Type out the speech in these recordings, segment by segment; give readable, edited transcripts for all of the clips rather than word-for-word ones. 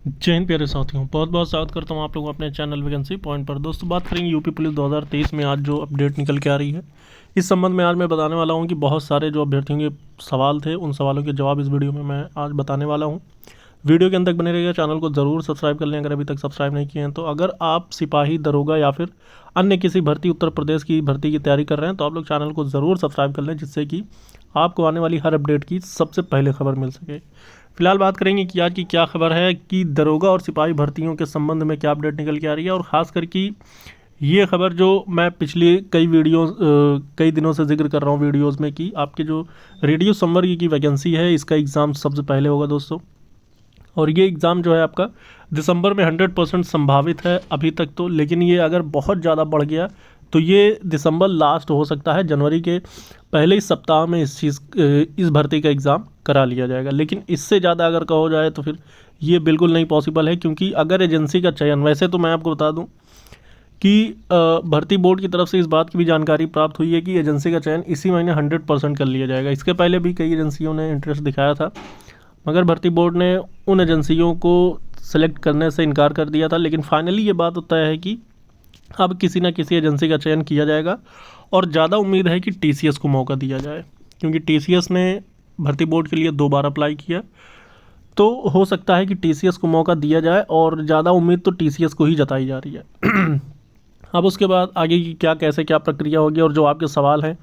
जय हिंद प्यारे साथियों, बहुत बहुत स्वागत करता हूं आप लोगों को अपने चैनल वैकेंसी पॉइंट पर। दोस्तों बात करेंगे यूपी पुलिस 2023 में आज जो अपडेट निकल के आ रही है। इस संबंध में आज मैं बताने वाला हूं कि बहुत सारे जो अभ्यर्थियों के सवाल थे उन सवालों के जवाब इस वीडियो में मैं आज बताने वाला हूँ। वीडियो के अंत तक बने रहिएगा। चैनल को ज़रूर सब्सक्राइब कर लें अगर अभी तक सब्सक्राइब नहीं किए हैं तो। अगर आप सिपाही, दरोगा या फिर अन्य किसी भर्ती, उत्तर प्रदेश की भर्ती की तैयारी कर रहे हैं तो आप लोग चैनल को ज़रूर सब्सक्राइब कर लें, जिससे कि आपको आने वाली हर अपडेट की सबसे पहले खबर मिल सके। फिलहाल बात करेंगे कि आज की क्या खबर है कि दरोगा और सिपाही भर्तियों के संबंध में क्या अपडेट निकल के आ रही है। और ख़ास करके ये खबर जो मैं पिछले कई दिनों से जिक्र कर रहा हूँ वीडियोस में कि आपके जो रेडियो संवर्ग की वैकेंसी है इसका एग्ज़ाम सबसे पहले होगा दोस्तों। और ये एग्ज़ाम जो है आपका दिसंबर में 100% संभावित है अभी तक तो, लेकिन ये अगर बहुत ज़्यादा बढ़ गया तो ये दिसंबर लास्ट हो सकता है, जनवरी के पहले ही सप्ताह में इस भर्ती का एग्ज़ाम करा लिया जाएगा। लेकिन इससे ज़्यादा अगर कहो जाए तो फिर ये बिल्कुल नहीं पॉसिबल है, क्योंकि अगर एजेंसी का चयन, वैसे तो मैं आपको बता दूं कि भर्ती बोर्ड की तरफ से इस बात की भी जानकारी प्राप्त हुई है कि एजेंसी का चयन इसी महीने 100% कर लिया जाएगा। इसके पहले भी कई एजेंसियों ने इंटरेस्ट दिखाया था, मगर भर्ती बोर्ड ने उन एजेंसियों को सेलेक्ट करने से इनकार कर दिया था। लेकिन फाइनली ये बात तय है कि अब किसी न किसी एजेंसी का चयन किया जाएगा और ज़्यादा उम्मीद है कि टीसीएस को मौका दिया जाए, क्योंकि टीसीएस ने भर्ती बोर्ड के लिए 2 बार अप्लाई किया, तो हो सकता है कि टीसीएस को मौका दिया जाए और ज़्यादा उम्मीद तो टीसीएस को ही जताई जा रही है। अब उसके बाद आगे की कैसे क्या प्रक्रिया होगी और जो आपके सवाल हैं,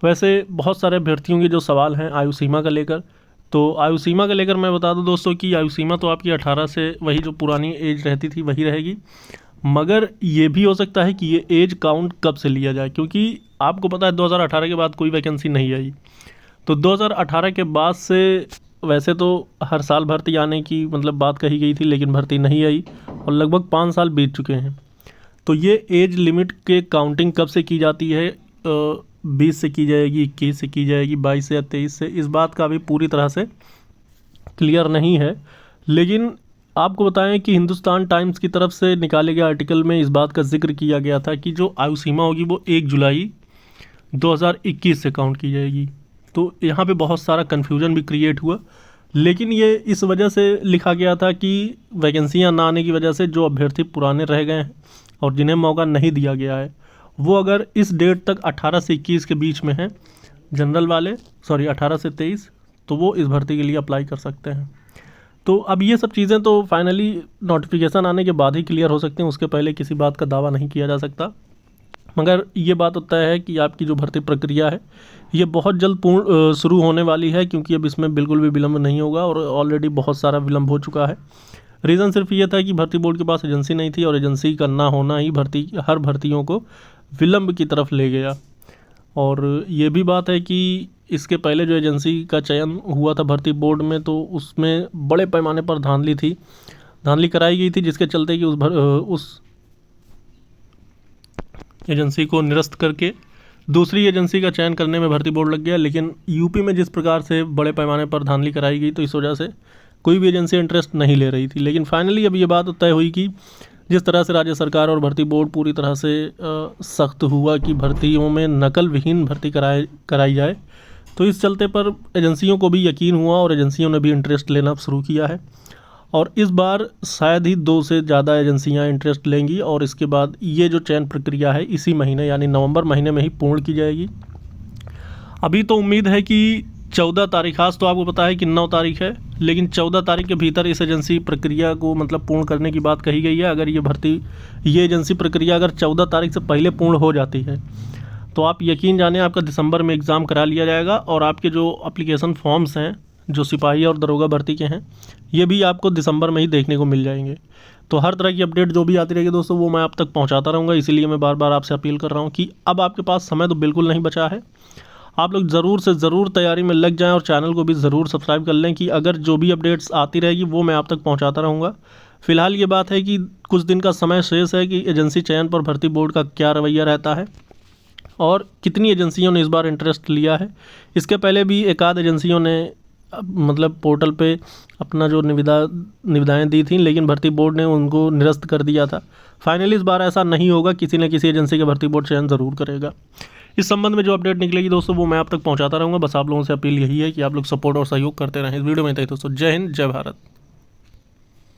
वैसे बहुत सारे अभ्यर्थियों के जो सवाल हैं आयु सीमा का लेकर, तो आयु सीमा का लेकर मैं बता दूं दोस्तों कि आयु सीमा तो आपकी 18 से वही जो पुरानी एज रहती थी वही रहेगी, मगर ये भी हो सकता है कि ये एज काउंट कब से लिया जाए, क्योंकि आपको पता है 2018 के बाद कोई वैकेंसी नहीं आई। तो 2018 के बाद से वैसे तो हर साल भर्ती आने की बात कही गई थी, लेकिन भर्ती नहीं आई और लगभग 5 साल बीत चुके हैं। तो ये एज लिमिट के काउंटिंग कब से की जाती है, 20 से की जाएगी, 21 से की जाएगी, 22 से या 23 से, इस बात का अभी पूरी तरह से क्लियर नहीं है। लेकिन आपको बताएं कि हिंदुस्तान टाइम्स की तरफ से निकाले गए आर्टिकल में इस बात का जिक्र किया गया था कि जो आयु सीमा होगी वो 1 जुलाई 2021 से काउंट की जाएगी। तो यहाँ पे बहुत सारा कन्फ्यूजन भी क्रिएट हुआ, लेकिन ये इस वजह से लिखा गया था कि वैकेंसियाँ ना आने की वजह से जो अभ्यर्थी पुराने रह गए हैं और जिन्हें मौका नहीं दिया गया है, वो अगर इस डेट तक 18 से 21 के बीच में हैं, जनरल वाले 18 से 23, तो वो इस भर्ती के लिए अप्लाई कर सकते हैं। तो अब ये सब चीज़ें तो फाइनली नोटिफिकेशन आने के बाद ही क्लियर हो सकती हैं, उसके पहले किसी बात का दावा नहीं किया जा सकता। मगर ये बात तय है कि आपकी जो भर्ती प्रक्रिया है ये बहुत जल्द पूर्ण शुरू होने वाली है, क्योंकि अब इसमें बिल्कुल भी विलम्ब नहीं होगा और ऑलरेडी बहुत सारा विलम्ब हो चुका है। रीज़न सिर्फ ये था कि भर्ती बोर्ड के पास एजेंसी नहीं थी और एजेंसी का ना होना ही हर भर्तियों को विलम्ब की तरफ ले गया। और ये भी बात है कि इसके पहले जो एजेंसी का चयन हुआ था भर्ती बोर्ड में, तो उसमें बड़े पैमाने पर धांधली कराई गई थी, जिसके चलते कि उस एजेंसी को निरस्त करके दूसरी एजेंसी का चयन करने में भर्ती बोर्ड लग गया। लेकिन यूपी में जिस प्रकार से बड़े पैमाने पर धांधली कराई गई, तो इस वजह से कोई भी एजेंसी इंटरेस्ट नहीं ले रही थी। लेकिन फाइनली अब ये बात तय हुई कि जिस तरह से राज्य सरकार और भर्ती बोर्ड पूरी तरह से सख्त हुआ कि भर्तियों में नकल विहीन भर्ती कराई जाए, तो इस चलते पर एजेंसियों को भी यकीन हुआ और एजेंसियों ने भी इंटरेस्ट लेना शुरू किया है। और इस बार शायद ही 2 से ज़्यादा एजेंसियां इंटरेस्ट लेंगी और इसके बाद ये जो चयन प्रक्रिया है इसी महीने यानी नवंबर महीने में ही पूर्ण की जाएगी। अभी तो उम्मीद है कि 14 तारीख, आज तो आपको पता है कि 9 तारीख है, लेकिन 14 तारीख के भीतर इस एजेंसी प्रक्रिया को पूर्ण करने की बात कही गई है। अगर ये एजेंसी प्रक्रिया अगर 14 तारीख से पहले पूर्ण हो जाती है तो आप यकीन जाने आपका दिसंबर में एग्ज़ाम करा लिया जाएगा और आपके जो एप्लीकेशन फॉर्म्स हैं जो सिपाही और दरोगा भर्ती के हैं ये भी आपको दिसंबर में ही देखने को मिल जाएंगे। तो हर तरह की अपडेट जो भी आती रहेगी दोस्तों वो मैं आप तक पहुंचाता रहूँगा। इसीलिए मैं बार बार आपसे अपील कर रहा हूं कि अब आपके पास समय तो बिल्कुल नहीं बचा है, आप लोग ज़रूर से ज़रूर तैयारी में लग जाएं और चैनल को भी ज़रूर सब्सक्राइब कर लें कि अगर जो भी अपडेट्स आती रहेगी वो मैं आप तक पहुँचाता रहूँगा। फ़िलहाल ये बात है कि कुछ दिन का समय शेष है कि एजेंसी चयन पर भर्ती बोर्ड का क्या रवैया रहता है और कितनी एजेंसियों ने इस बार इंटरेस्ट लिया है। इसके पहले भी एक आध एजेंसियों ने पोर्टल पे अपना जो निविदाएं दी थी, लेकिन भर्ती बोर्ड ने उनको निरस्त कर दिया था। फाइनली इस बार ऐसा नहीं होगा, किसी न किसी एजेंसी का भर्ती बोर्ड चयन ज़रूर करेगा। इस संबंध में जो अपडेट निकलेगी दोस्तों वो मैं आप तक पहुंचाता रहूँगा। बस आप लोगों से अपील यही है कि आप लोग सपोर्ट और सहयोग करते रहें। इस वीडियो में तय दोस्तों, जय हिंद, जय भारत।